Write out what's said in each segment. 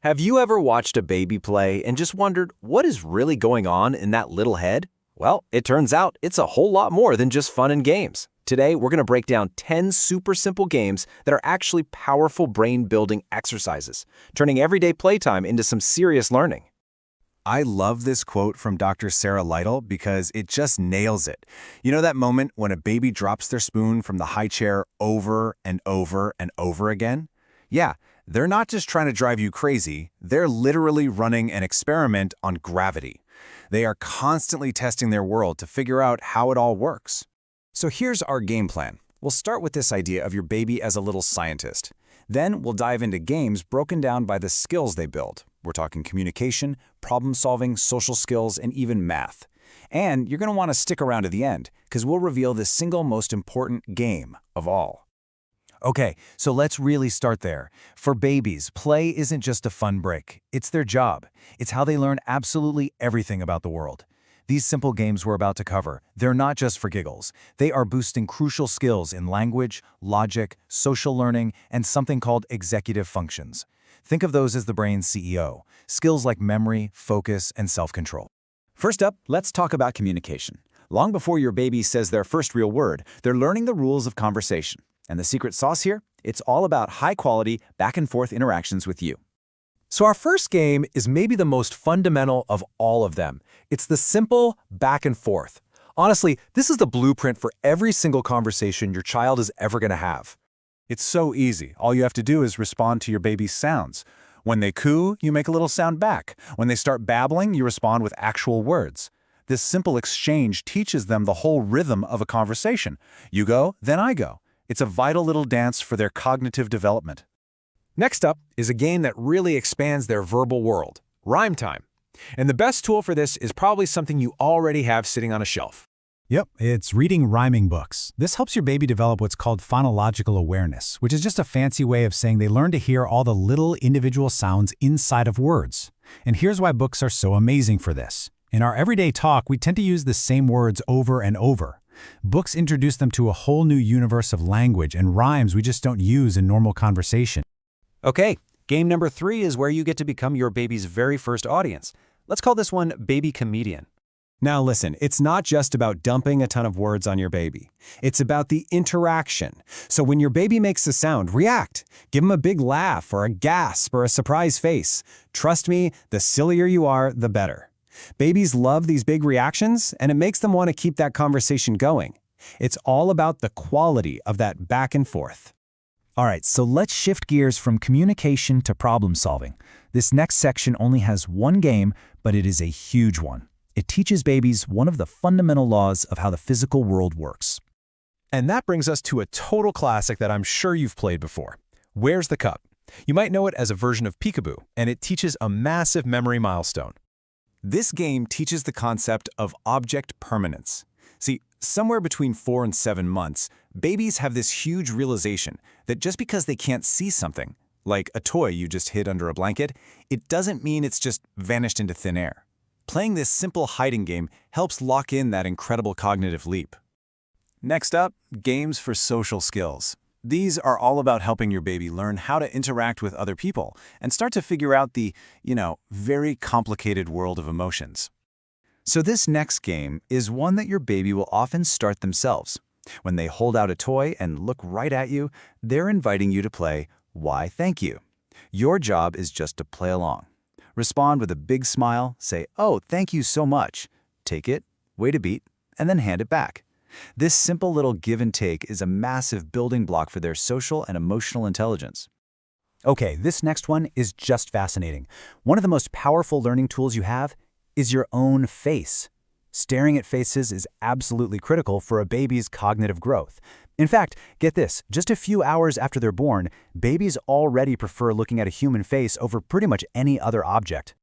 Have you ever watched a baby play and just wondered what is really going on in that little head? Well, it turns out it's a whole lot more than just fun and games. Today, we're going to break down 10 super simple games that are actually powerful brain-building exercises, turning everyday playtime into some serious learning. I love this quote from Dr. Sarah Lytle because it just nails it. You know that moment when a baby drops their spoon from the high chair over and over and over again? Yeah, they're not just trying to drive you crazy, they're literally running an experiment on gravity. They are constantly testing their world to figure out how it all works. So here's our game plan. We'll start with this idea of your baby as a little scientist. Then we'll dive into games broken down by the skills they build. We're talking communication, problem-solving, social skills, and even math. And you're going to want to stick around to the end, because we'll reveal the single most important game of all. Okay, so let's really start there. For babies, play isn't just a fun break. It's their job. It's how they learn absolutely everything about the world. These simple games we're about to cover, they're not just for giggles. They are boosting crucial skills in language, logic, social learning, and something called executive functions. Think of those as the brain's CEO, skills like memory, focus, and self-control. First up, let's talk about communication. Long before your baby says their first real word, they're learning the rules of conversation. And the secret sauce here? It's all about high-quality, back-and-forth interactions with you. So our first game is maybe the most fundamental of all of them. It's the simple back and forth. Honestly, this is the blueprint for every single conversation your child is ever going to have. It's so easy. All you have to do is respond to your baby's sounds. When they coo, you make a little sound back. When they start babbling, you respond with actual words. This simple exchange teaches them the whole rhythm of a conversation. You go, then I go. It's a vital little dance for their cognitive development. Next up is a game that really expands their verbal world, rhyme time. And the best tool for this is probably something you already have sitting on a shelf. Yep, it's reading rhyming books. This helps your baby develop what's called phonological awareness, which is just a fancy way of saying they learn to hear all the little individual sounds inside of words. And here's why books are so amazing for this. In our everyday talk, we tend to use the same words over and over. Books introduce them to a whole new universe of language and rhymes we just don't use in normal conversation. Okay, game number 3 is where you get to become your baby's very first audience. Let's call this one Baby Comedian. Now listen, it's not just about dumping a ton of words on your baby. It's about the interaction. So when your baby makes a sound, react. Give them a big laugh or a gasp or a surprise face. Trust me, the sillier you are, the better. Babies love these big reactions, and it makes them want to keep that conversation going. It's all about the quality of that back and forth. All right, so let's shift gears from communication to problem solving. This next section only has one game, but it is a huge one. It teaches babies one of the fundamental laws of how the physical world works. And that brings us to a total classic that I'm sure you've played before. Where's the Cup? You might know it as a version of Peekaboo, and it teaches a massive memory milestone. This game teaches the concept of object permanence. See, somewhere between 4 and 7 months, babies have this huge realization that just because they can't see something, like a toy you just hid under a blanket, it doesn't mean it's just vanished into thin air. Playing this simple hiding game helps lock in that incredible cognitive leap. Next up, games for social skills. These are all about helping your baby learn how to interact with other people and start to figure out the, very complicated world of emotions. So this next game is one that your baby will often start themselves. When they hold out a toy and look right at you, they're inviting you to play Why Thank You. Your job is just to play along. Respond with a big smile, say, "Oh, thank you so much." Take it, wait a beat, and then hand it back. This simple little give and take is a massive building block for their social and emotional intelligence. Okay, this next one is just fascinating. One of the most powerful learning tools you have is your own face. Staring at faces is absolutely critical for a baby's cognitive growth. In fact, get this, just a few hours after they're born, babies already prefer looking at a human face over pretty much any other object.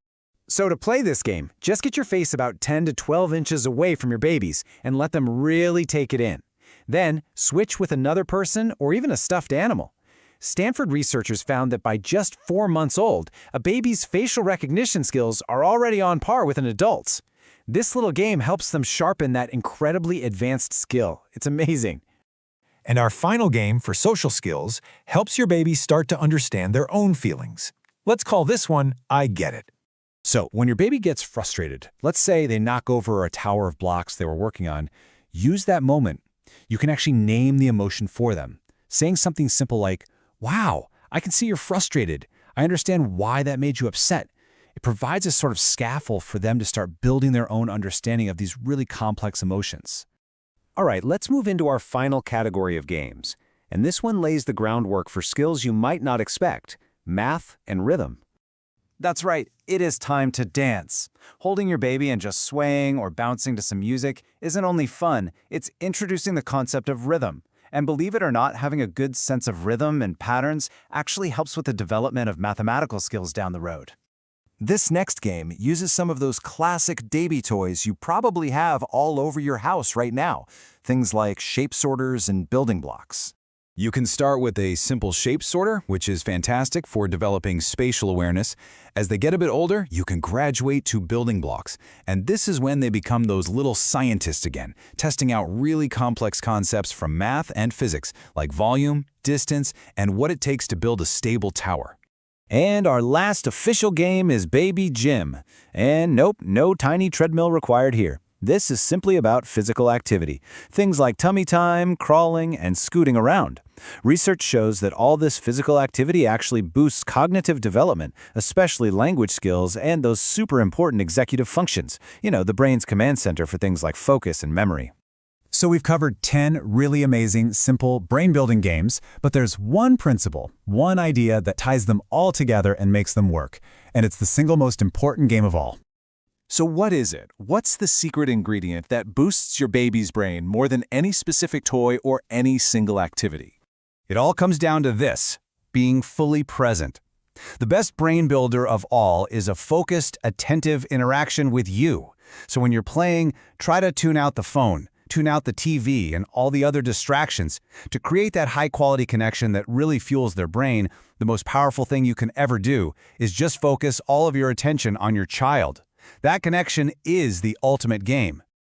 So to play this game, just get your face about 10 to 12 inches away from your babies and let them really take it in. Then switch with another person or even a stuffed animal. Stanford researchers found that by just 4 months old, a baby's facial recognition skills are already on par with an adult's. This little game helps them sharpen that incredibly advanced skill. It's amazing. And our final game for social skills helps your baby start to understand their own feelings. Let's call this one I Get It. So, when your baby gets frustrated, let's say they knock over a tower of blocks they were working on, use that moment. You can actually name the emotion for them. Saying something simple like, "Wow, I can see you're frustrated. I understand why that made you upset." It provides a sort of scaffold for them to start building their own understanding of these really complex emotions. All right, let's move into our final category of games. And this one lays the groundwork for skills you might not expect: math and rhythm. That's right, it is time to dance. Holding your baby and just swaying or bouncing to some music isn't only fun, it's introducing the concept of rhythm. And believe it or not, having a good sense of rhythm and patterns actually helps with the development of mathematical skills down the road. This next game uses some of those classic baby toys you probably have all over your house right now, things like shape sorters and building blocks. You can start with a simple shape sorter, which is fantastic for developing spatial awareness. As they get a bit older, you can graduate to building blocks. And this is when they become those little scientists again, testing out really complex concepts from math and physics, like volume, distance, and what it takes to build a stable tower. And our last official game is Baby Gym. And nope, no tiny treadmill required here. This is simply about physical activity, things like tummy time, crawling, and scooting around. Research shows that all this physical activity actually boosts cognitive development, especially language skills and those super important executive functions, the brain's command center for things like focus and memory. So we've covered 10 really amazing, simple brain-building games, but there's one principle, one idea that ties them all together and makes them work. And it's the single most important game of all. So what is it? What's the secret ingredient that boosts your baby's brain more than any specific toy or any single activity? It all comes down to this: being fully present. The best brain builder of all is a focused, attentive interaction with you. So when you're playing, try to tune out the phone, tune out the TV and all the other distractions. To create that high-quality connection that really fuels their brain, the most powerful thing you can ever do is just focus all of your attention on your child. That connection is the ultimate game.